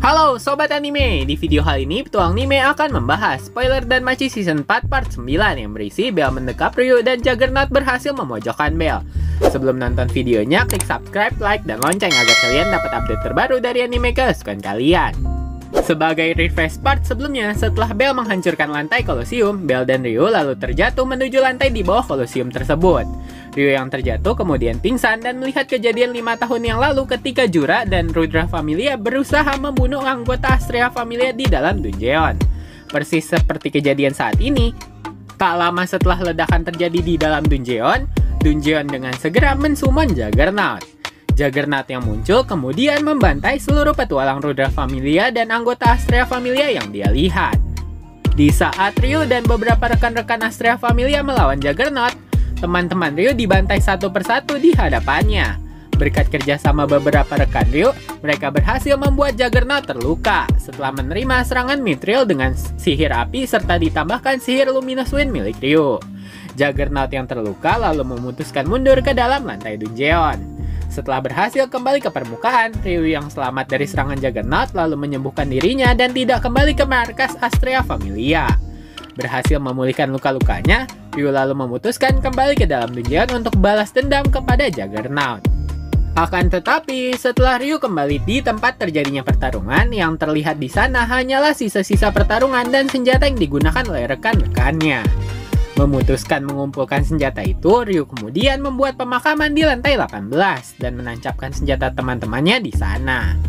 Halo Sobat Anime, di video kali ini Petualang Anime akan membahas spoiler Danmachi Season 4 Part 9 yang berisi Bell mendekap Ryu dan Juggernaut berhasil memojokkan Bell. Sebelum nonton videonya, klik subscribe, like, dan lonceng agar kalian dapat update terbaru dari anime kesukaan kalian. Sebagai refresh part sebelumnya, setelah Bell menghancurkan lantai Kolosium, Bell dan Ryu lalu terjatuh menuju lantai di bawah Kolosium tersebut. Ryu yang terjatuh kemudian pingsan dan melihat kejadian 5 tahun yang lalu ketika Jura dan Rudra Familia berusaha membunuh anggota Astrea Familia di dalam Dungeon. Persis seperti kejadian saat ini, tak lama setelah ledakan terjadi di dalam Dungeon dengan segera mensummon Juggernaut. Juggernaut yang muncul kemudian membantai seluruh petualang Rudra Familia dan anggota Astrea Familia yang dia lihat. Di saat Ryu dan beberapa rekan-rekan Astrea Familia melawan Juggernaut, teman-teman Ryu dibantai satu persatu di hadapannya. Berkat kerjasama beberapa rekan Ryu, mereka berhasil membuat Juggernaut terluka setelah menerima serangan Mithril dengan sihir api serta ditambahkan sihir Luminous Wind milik Ryu. Juggernaut yang terluka lalu memutuskan mundur ke dalam lantai Dungeon. Setelah berhasil kembali ke permukaan, Ryu yang selamat dari serangan Juggernaut lalu menyembuhkan dirinya dan tidak kembali ke markas Astrea Familia. Berhasil memulihkan luka-lukanya, Ryu lalu memutuskan kembali ke dalam Dungeon untuk balas dendam kepada Juggernaut. Akan tetapi, setelah Ryu kembali di tempat terjadinya pertarungan, yang terlihat di sana hanyalah sisa-sisa pertarungan dan senjata yang digunakan oleh rekan-rekannya. Memutuskan mengumpulkan senjata itu, Ryu kemudian membuat pemakaman di lantai 18 dan menancapkan senjata teman-temannya di sana.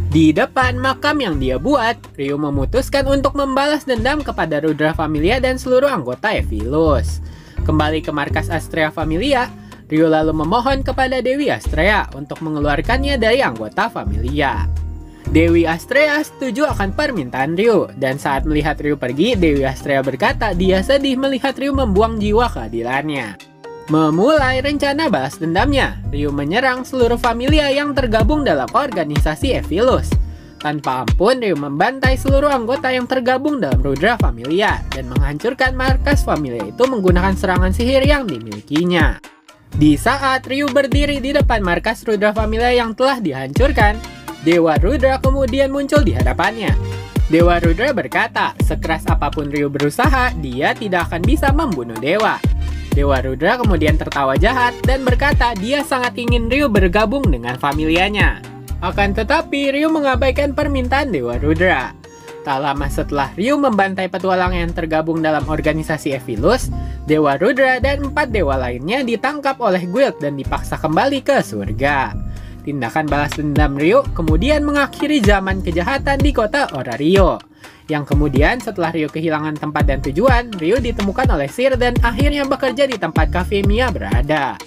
Di depan makam yang dia buat, Ryu memutuskan untuk membalas dendam kepada Rudra Familia dan seluruh anggota Evilus. Kembali ke markas Astrea Familia, Ryu lalu memohon kepada Dewi Astrea untuk mengeluarkannya dari anggota Familia. Dewi Astrea setuju akan permintaan Ryu, dan saat melihat Ryu pergi, Dewi Astrea berkata dia sedih melihat Ryu membuang jiwa keadilannya. Memulai rencana balas dendamnya, Ryu menyerang seluruh Familia yang tergabung dalam organisasi Evilus. Tanpa ampun, Ryu membantai seluruh anggota yang tergabung dalam Rudra Familia dan menghancurkan markas Familia itu menggunakan serangan sihir yang dimilikinya. Di saat Ryu berdiri di depan markas Rudra Familia yang telah dihancurkan, Dewa Rudra kemudian muncul di hadapannya. Dewa Rudra berkata, sekeras apapun Ryu berusaha, dia tidak akan bisa membunuh Dewa. Dewa Rudra kemudian tertawa jahat dan berkata dia sangat ingin Ryu bergabung dengan familianya. Akan tetapi Ryu mengabaikan permintaan Dewa Rudra. Tak lama setelah Ryu membantai petualang yang tergabung dalam organisasi Evilus, Dewa Rudra dan 4 dewa lainnya ditangkap oleh Guild dan dipaksa kembali ke surga. Tindakan balas dendam Ryu kemudian mengakhiri zaman kejahatan di kota Orario. Yang kemudian setelah Ryu kehilangan tempat dan tujuan, Ryu ditemukan oleh Sir dan akhirnya bekerja di tempat Cafe Mia berada.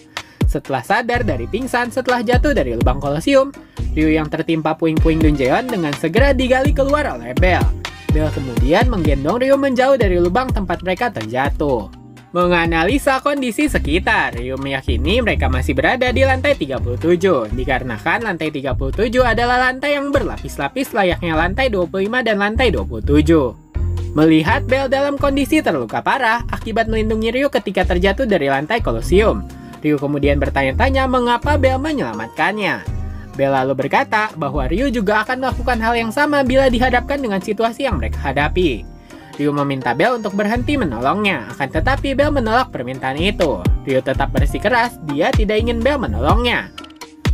Setelah sadar dari pingsan setelah jatuh dari lubang Kolosium, Ryu yang tertimpa puing-puing Dungeon dengan segera digali keluar oleh Bell. Bell kemudian menggendong Ryu menjauh dari lubang tempat mereka terjatuh. Menganalisa kondisi sekitar, Ryu meyakini mereka masih berada di lantai 37, dikarenakan lantai 37 adalah lantai yang berlapis-lapis layaknya lantai 25 dan lantai 27. Melihat Bell dalam kondisi terluka parah akibat melindungi Ryu ketika terjatuh dari lantai Kolosium, Ryu kemudian bertanya-tanya mengapa Bell menyelamatkannya. Bell lalu berkata bahwa Ryu juga akan melakukan hal yang sama bila dihadapkan dengan situasi yang mereka hadapi. Ryu meminta Bell untuk berhenti menolongnya, akan tetapi Bell menolak permintaan itu. Ryu tetap bersikeras, dia tidak ingin Bell menolongnya.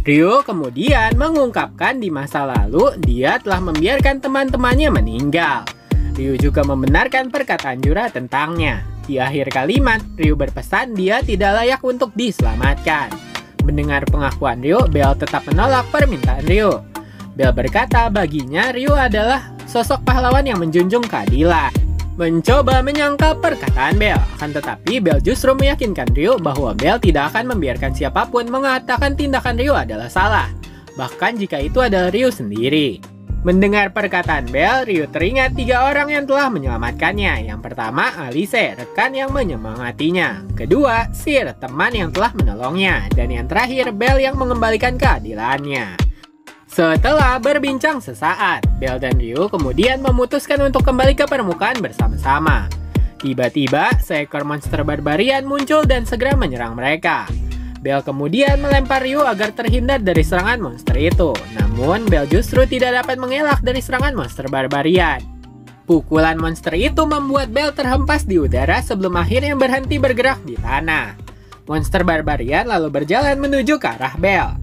Ryu kemudian mengungkapkan di masa lalu dia telah membiarkan teman-temannya meninggal. Ryu juga membenarkan perkataan Jura tentangnya. Di akhir kalimat, Ryu berpesan dia tidak layak untuk diselamatkan. Mendengar pengakuan Ryu, Bell tetap menolak permintaan Ryu. Bell berkata baginya Ryu adalah sosok pahlawan yang menjunjung keadilan. Mencoba menyangkal perkataan Bell, akan tetapi Bell justru meyakinkan Ryu bahwa Bell tidak akan membiarkan siapapun mengatakan tindakan Ryu adalah salah, bahkan jika itu adalah Ryu sendiri. Mendengar perkataan Bell, Ryu teringat 3 orang yang telah menyelamatkannya. Yang pertama, Alice, rekan yang menyemangatinya. Kedua, Sir, teman yang telah menolongnya. Dan yang terakhir, Bell yang mengembalikan keadilannya. Setelah berbincang sesaat, Bell dan Ryu kemudian memutuskan untuk kembali ke permukaan bersama-sama. Tiba-tiba, seekor monster barbarian muncul dan segera menyerang mereka. Bell kemudian melempar Ryu agar terhindar dari serangan monster itu. Namun, Bell justru tidak dapat mengelak dari serangan monster barbarian. Pukulan monster itu membuat Bell terhempas di udara sebelum akhirnya berhenti bergerak di tanah. Monster barbarian lalu berjalan menuju ke arah Bell.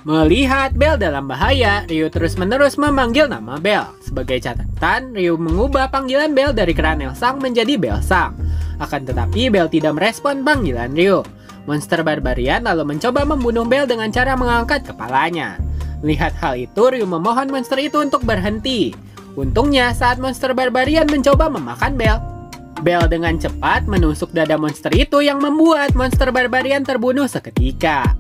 Melihat Bell dalam bahaya, Ryu terus-menerus memanggil nama Bell. Sebagai catatan, Ryu mengubah panggilan Bell dari Kranel Sang menjadi Bell Sang. Akan tetapi, Bell tidak merespon panggilan Ryu. Monster barbarian lalu mencoba membunuh Bell dengan cara mengangkat kepalanya. Melihat hal itu, Ryu memohon monster itu untuk berhenti. Untungnya, saat monster barbarian mencoba memakan Bell, Bell dengan cepat menusuk dada monster itu yang membuat monster barbarian terbunuh seketika.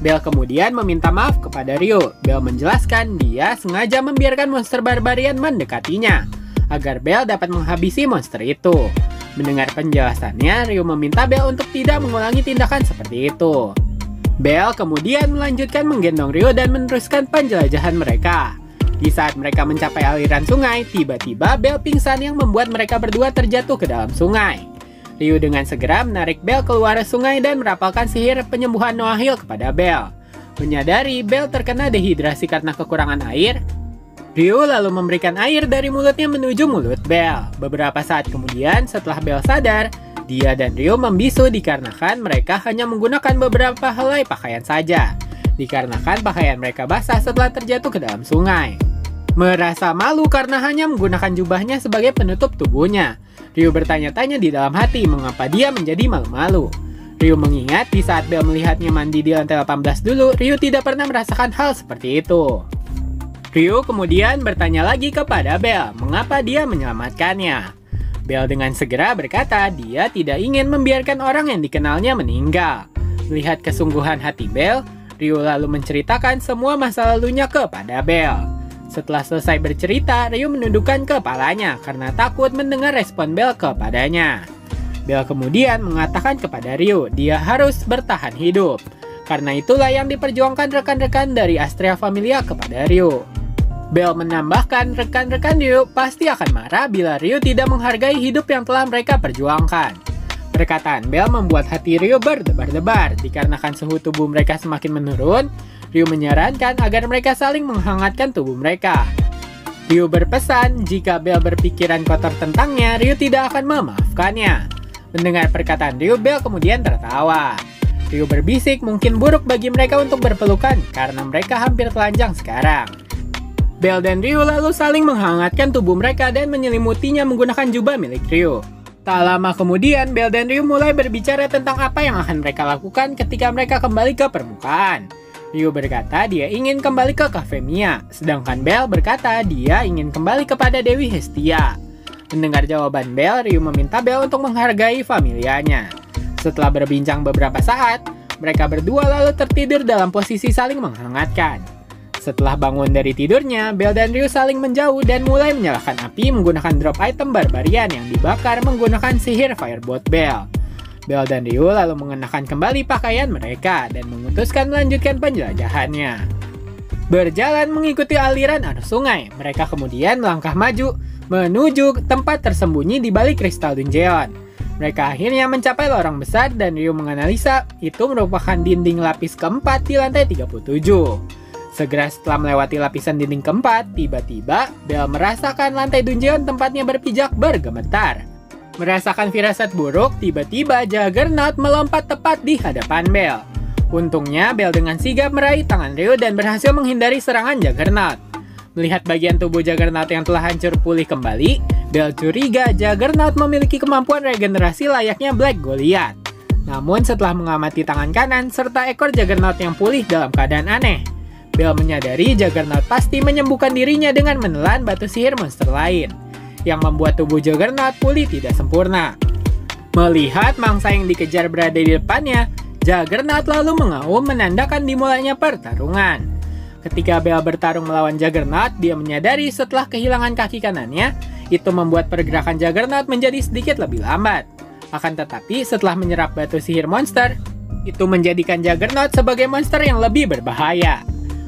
Bell kemudian meminta maaf kepada Ryu. Bell menjelaskan dia sengaja membiarkan monster barbarian mendekatinya, agar Bell dapat menghabisi monster itu. Mendengar penjelasannya, Ryu meminta Bell untuk tidak mengulangi tindakan seperti itu. Bell kemudian melanjutkan menggendong Ryu dan meneruskan penjelajahan mereka. Di saat mereka mencapai aliran sungai, tiba-tiba Bell pingsan yang membuat mereka berdua terjatuh ke dalam sungai. Ryu dengan segera menarik Bell keluar sungai dan merapalkan sihir penyembuhan Noahil kepada Bell. Menyadari Bell terkena dehidrasi karena kekurangan air, Ryu lalu memberikan air dari mulutnya menuju mulut Bell. Beberapa saat kemudian, setelah Bell sadar, dia dan Ryu membisu dikarenakan mereka hanya menggunakan beberapa helai pakaian saja. Dikarenakan pakaian mereka basah setelah terjatuh ke dalam sungai. Merasa malu karena hanya menggunakan jubahnya sebagai penutup tubuhnya, Ryu bertanya-tanya di dalam hati mengapa dia menjadi malu-malu. Ryu mengingat di saat Bell melihatnya mandi di lantai 18 dulu, Ryu tidak pernah merasakan hal seperti itu. Ryu kemudian bertanya lagi kepada Bell mengapa dia menyelamatkannya. Bell dengan segera berkata dia tidak ingin membiarkan orang yang dikenalnya meninggal. Melihat kesungguhan hati Bell, Ryu lalu menceritakan semua masa lalunya kepada Bell. Setelah selesai bercerita, Ryu menundukkan kepalanya karena takut mendengar respon Bell kepadanya. Bell kemudian mengatakan kepada Ryu dia harus bertahan hidup. Karena itulah yang diperjuangkan rekan-rekan dari Astrea Familia kepada Ryu. Bell menambahkan rekan-rekan Ryu pasti akan marah bila Ryu tidak menghargai hidup yang telah mereka perjuangkan. Perkataan Bell membuat hati Ryu berdebar-debar dikarenakan suhu tubuh mereka semakin menurun. Ryu menyarankan agar mereka saling menghangatkan tubuh mereka. Ryu berpesan jika Bell berpikiran kotor tentangnya, Ryu tidak akan memaafkannya. Mendengar perkataan Ryu, Bell kemudian tertawa. Ryu berbisik mungkin buruk bagi mereka untuk berpelukan karena mereka hampir telanjang sekarang. Bell dan Ryu lalu saling menghangatkan tubuh mereka dan menyelimutinya menggunakan jubah milik Ryu. Tak lama kemudian, Bell dan Ryu mulai berbicara tentang apa yang akan mereka lakukan ketika mereka kembali ke permukaan. Ryu berkata dia ingin kembali ke Cafe Mia, sedangkan Bell berkata dia ingin kembali kepada Dewi Hestia. Mendengar jawaban Bell, Ryu meminta Bell untuk menghargai familianya. Setelah berbincang beberapa saat, mereka berdua lalu tertidur dalam posisi saling menghangatkan. Setelah bangun dari tidurnya, Bell dan Ryu saling menjauh dan mulai menyalakan api menggunakan drop item barbarian yang dibakar menggunakan sihir Firebolt Bell. Bell dan Ryu lalu mengenakan kembali pakaian mereka dan memutuskan melanjutkan penjelajahannya. Berjalan mengikuti aliran arus sungai, mereka kemudian melangkah maju menuju tempat tersembunyi di balik kristal dungeon. Mereka akhirnya mencapai lorong besar dan Ryu menganalisa itu merupakan dinding lapis keempat di lantai 37. Segera setelah melewati lapisan dinding keempat, tiba-tiba Bell merasakan lantai dungeon tempatnya berpijak bergemetar. Merasakan firasat buruk, tiba-tiba Juggernaut melompat tepat di hadapan Bell. Untungnya, Bell dengan sigap meraih tangan Ryu dan berhasil menghindari serangan Juggernaut. Melihat bagian tubuh Juggernaut yang telah hancur pulih kembali, Bell curiga Juggernaut memiliki kemampuan regenerasi layaknya Black Goliath. Namun setelah mengamati tangan kanan serta ekor Juggernaut yang pulih dalam keadaan aneh, Bell menyadari Juggernaut pasti menyembuhkan dirinya dengan menelan batu sihir monster lain, yang membuat tubuh Juggernaut pulih tidak sempurna. Melihat mangsa yang dikejar berada di depannya, Juggernaut lalu mengaum menandakan dimulainya pertarungan. Ketika Bell bertarung melawan Juggernaut, dia menyadari setelah kehilangan kaki kanannya, itu membuat pergerakan Juggernaut menjadi sedikit lebih lambat. Akan tetapi, setelah menyerap batu sihir monster, itu menjadikan Juggernaut sebagai monster yang lebih berbahaya.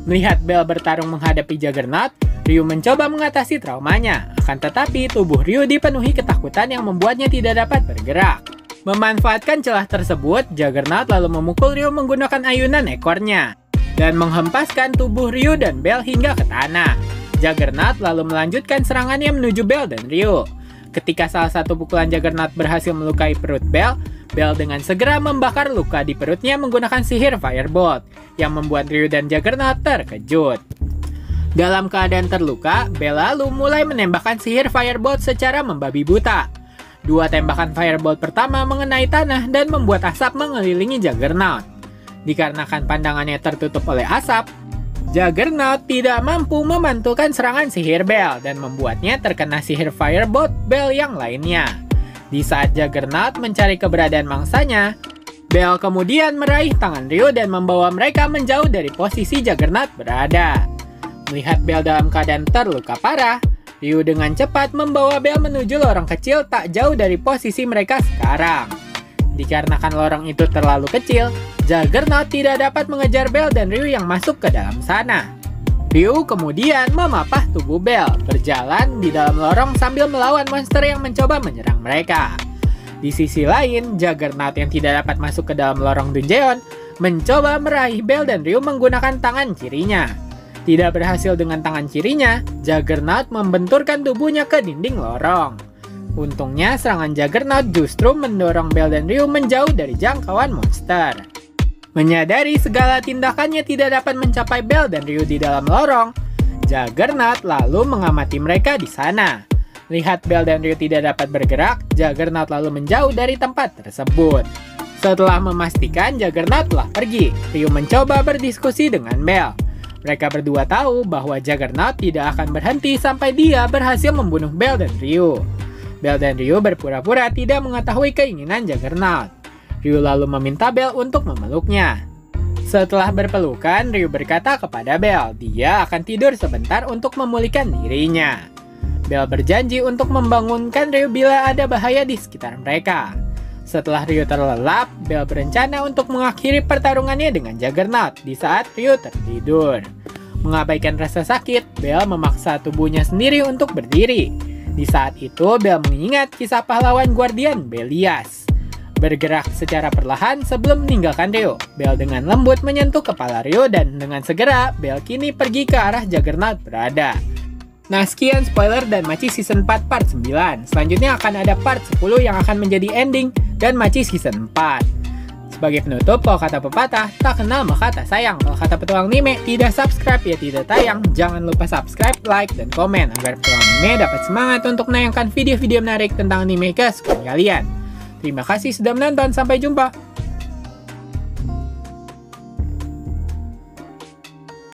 Melihat Bell bertarung menghadapi Juggernaut, Ryu mencoba mengatasi traumanya. Akan tetapi, tubuh Ryu dipenuhi ketakutan yang membuatnya tidak dapat bergerak. Memanfaatkan celah tersebut, Juggernaut lalu memukul Ryu menggunakan ayunan ekornya dan menghempaskan tubuh Ryu dan Bell hingga ke tanah. Juggernaut lalu melanjutkan serangannya menuju Bell dan Ryu. Ketika salah satu pukulan Juggernaut berhasil melukai perut Bell, Bell dengan segera membakar luka di perutnya menggunakan sihir Firebolt, yang membuat Ryu dan Juggernaut terkejut. Dalam keadaan terluka, Bell lalu mulai menembakkan sihir Firebolt secara membabi buta. Dua tembakan Firebolt pertama mengenai tanah dan membuat asap mengelilingi Juggernaut. Dikarenakan pandangannya tertutup oleh asap, Juggernaut tidak mampu memantulkan serangan sihir Bell dan membuatnya terkena sihir Firebolt Bell yang lainnya. Di saat Juggernaut mencari keberadaan mangsanya, Bell kemudian meraih tangan Ryu dan membawa mereka menjauh dari posisi Juggernaut berada. Melihat Bell dalam keadaan terluka parah, Ryu dengan cepat membawa Bell menuju lorong kecil tak jauh dari posisi mereka sekarang. Dikarenakan lorong itu terlalu kecil, Juggernaut tidak dapat mengejar Bell dan Ryu yang masuk ke dalam sana. Ryu kemudian memapah tubuh Bell, berjalan di dalam lorong sambil melawan monster yang mencoba menyerang mereka. Di sisi lain, Juggernaut yang tidak dapat masuk ke dalam lorong Dungeon mencoba meraih Bell dan Ryu menggunakan tangan kirinya. Tidak berhasil dengan tangan kirinya, Juggernaut membenturkan tubuhnya ke dinding lorong. Untungnya serangan Juggernaut justru mendorong Bell dan Ryu menjauh dari jangkauan monster. Menyadari segala tindakannya tidak dapat mencapai Bell dan Ryu di dalam lorong, Juggernaut lalu mengamati mereka di sana. Lihat Bell dan Ryu tidak dapat bergerak, Juggernaut lalu menjauh dari tempat tersebut. Setelah memastikan Juggernaut telah pergi, Ryu mencoba berdiskusi dengan Bell. Mereka berdua tahu bahwa Juggernaut tidak akan berhenti sampai dia berhasil membunuh Bell dan Ryu. Bell dan Ryu berpura-pura tidak mengetahui keinginan Juggernaut. Ryu lalu meminta Bell untuk memeluknya. Setelah berpelukan, Ryu berkata kepada Bell, dia akan tidur sebentar untuk memulihkan dirinya. Bell berjanji untuk membangunkan Ryu bila ada bahaya di sekitar mereka. Setelah Ryu terlelap, Bell berencana untuk mengakhiri pertarungannya dengan Juggernaut di saat Ryu tertidur. Mengabaikan rasa sakit, Bell memaksa tubuhnya sendiri untuk berdiri. Di saat itu, Bell mengingat kisah pahlawan Guardian Belias. Bergerak secara perlahan sebelum meninggalkan Ryu, Bell dengan lembut menyentuh kepala Ryu dan dengan segera, Bell kini pergi ke arah Juggernaut berada. Nah, sekian spoiler dan Machi Season 4 Part 9. Selanjutnya akan ada Part 10 yang akan menjadi ending dan Machi Season 4. Sebagai penutup, kalau kata pepatah, tak kenal maka tak sayang. Kalau kata petualang anime, tidak subscribe ya tidak tayang. Jangan lupa subscribe, like, dan komen agar petualang anime dapat semangat untuk menayangkan video-video menarik tentang anime kesukaan kalian. Terima kasih sudah menonton, sampai jumpa.